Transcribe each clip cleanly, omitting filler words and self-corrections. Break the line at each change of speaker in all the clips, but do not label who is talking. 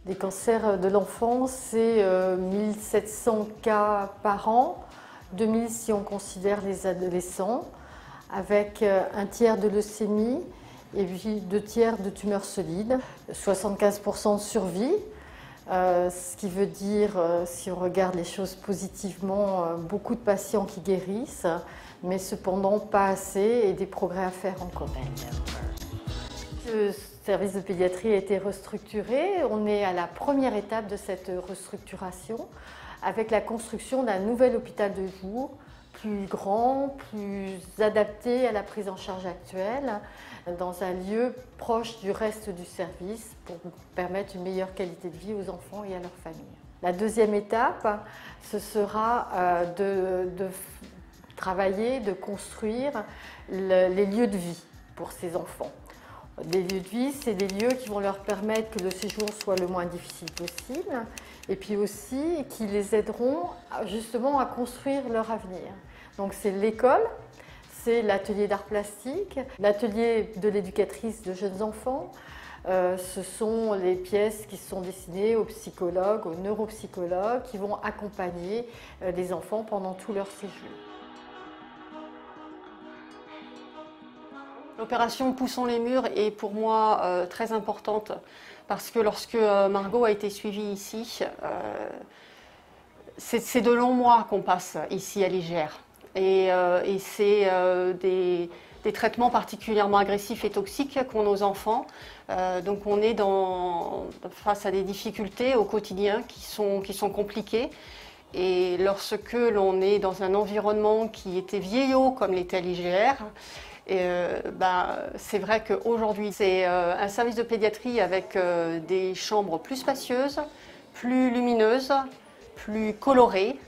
Les cancers de l'enfant, c'est 1700 cas par an, 2000 si on considère les adolescents, avec un tiers de leucémie et puis 2 tiers de tumeurs solides, 75% de survie, ce qui veut dire, si on regarde les choses positivement, beaucoup de patients qui guérissent, mais cependant pas assez et des progrès à faire encore. Le service de pédiatrie a été restructuré. On est à la première étape de cette restructuration avec la construction d'un nouvel hôpital de jour, plus grand, plus adapté à la prise en charge actuelle, dans un lieu proche du reste du service pour permettre une meilleure qualité de vie aux enfants et à leurs familles. La deuxième étape, ce sera de travailler, de construire les lieux de vie pour ces enfants. Les lieux de vie, c'est des lieux qui vont leur permettre que le séjour soit le moins difficile possible et puis aussi qui les aideront justement à construire leur avenir. Donc c'est l'école, c'est l'atelier d'art plastique, l'atelier de l'éducatrice de jeunes enfants. Ce sont les pièces qui sont destinées aux psychologues, aux neuropsychologues qui vont accompagner les enfants pendant tout leur séjour.
L'opération Poussons les murs est pour moi très importante parce que lorsque Margot a été suivie ici, c'est de longs mois qu'on passe ici à l'IGR et c'est des traitements particulièrement agressifs et toxiques qu'ont nos enfants. Donc on est face à des difficultés au quotidien qui sont compliquées. Et lorsque l'on est dans un environnement qui était vieillot comme l'était l'IGR, c'est vrai qu'aujourd'hui, c'est un service de pédiatrie avec des chambres plus spacieuses, plus lumineuses, plus colorées.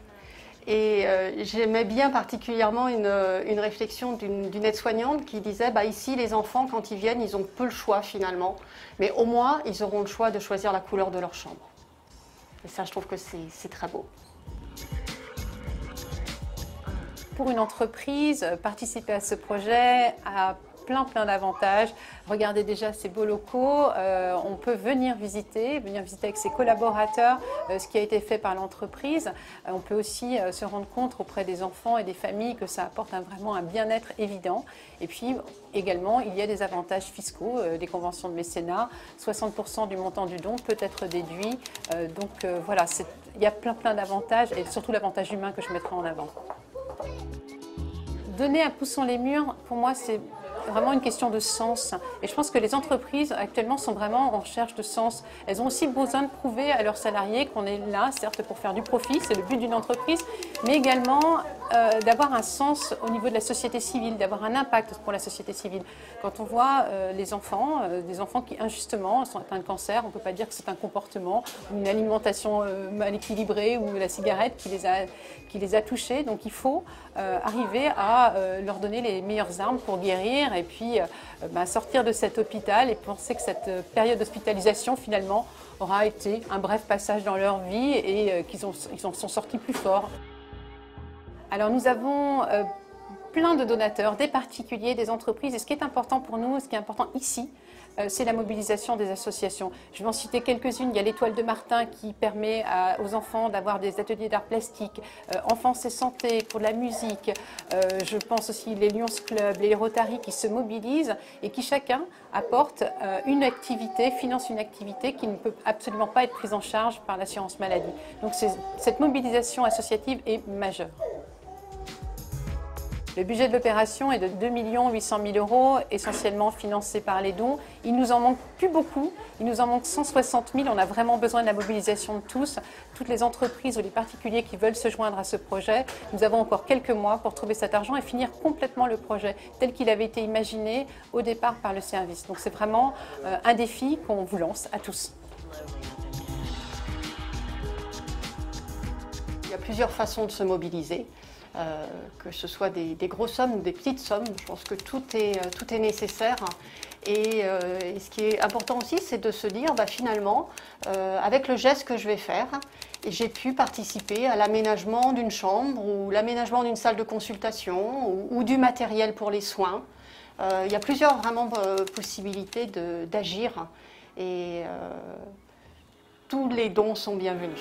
Et j'aimais bien particulièrement une réflexion d'une aide-soignante qui disait ici, les enfants, quand ils viennent, ils ont peu le choix finalement. Mais au moins, ils auront le choix de choisir la couleur de leur chambre. Et ça, je trouve que c'est très beau.
Pour une entreprise, participer à ce projet a plein d'avantages. Regardez déjà ces beaux locaux, on peut venir visiter avec ses collaborateurs ce qui a été fait par l'entreprise. On peut aussi se rendre compte auprès des enfants et des familles que ça apporte vraiment un bien-être évident. Et puis également, il y a des avantages fiscaux, des conventions de mécénat, 60% du montant du don peut être déduit. Voilà, il y a plein d'avantages et surtout l'avantage humain que je mettrai en avant. Donner à Poussons les murs, pour moi, c'est vraiment une question de sens. Et je pense que les entreprises actuellement sont vraiment en recherche de sens. Elles ont aussi besoin de prouver à leurs salariés qu'on est là, certes pour faire du profit, c'est le but d'une entreprise, mais également d'avoir un sens au niveau de la société civile, d'avoir un impact pour la société civile. Quand on voit des enfants qui injustement sont atteints de cancer, on ne peut pas dire que c'est un comportement ou une alimentation mal équilibrée ou la cigarette qui les a touchés. Donc il faut arriver à leur donner les meilleures armes pour guérir et puis sortir de cet hôpital et penser que cette période d'hospitalisation finalement aura été un bref passage dans leur vie et qu'ils en sont sortis plus forts. Alors nous avons plein de donateurs, des particuliers, des entreprises et ce qui est important pour nous, ce qui est important ici, c'est la mobilisation des associations. Je vais en citer quelques-unes. Il y a l'Étoile de Martin qui permet aux enfants d'avoir des ateliers d'art plastique, Enfance et Santé pour de la musique. Je pense aussi les Lions Club, les Rotary qui se mobilisent et qui chacun apporte une activité, finance une activité qui ne peut absolument pas être prise en charge par l'assurance maladie. Donc cette mobilisation associative est majeure. Le budget de l'opération est de 2 800 000 €, essentiellement financé par les dons. Il nous en manque plus beaucoup, il nous en manque 160 000. On a vraiment besoin de la mobilisation de tous, toutes les entreprises ou les particuliers qui veulent se joindre à ce projet. Nous avons encore quelques mois pour trouver cet argent et finir complètement le projet tel qu'il avait été imaginé au départ par le service. Donc c'est vraiment un défi qu'on vous lance à tous.
Il y a plusieurs façons de se mobiliser. Que ce soit des grosses sommes ou des petites sommes, je pense que tout est nécessaire. Et ce qui est important aussi, c'est de se dire, finalement, avec le geste que je vais faire, j'ai pu participer à l'aménagement d'une chambre ou l'aménagement d'une salle de consultation ou du matériel pour les soins. Il y a plusieurs vraiment possibilités d'agir. Et tous les dons sont bienvenus.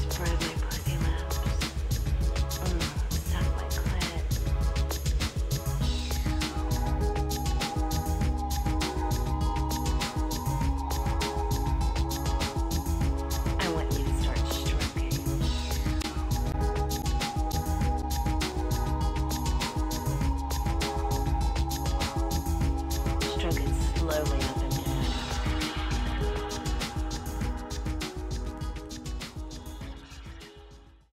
Spread my pussy lips. Suck my clit. I want you to start stroking. Stroke it slowly up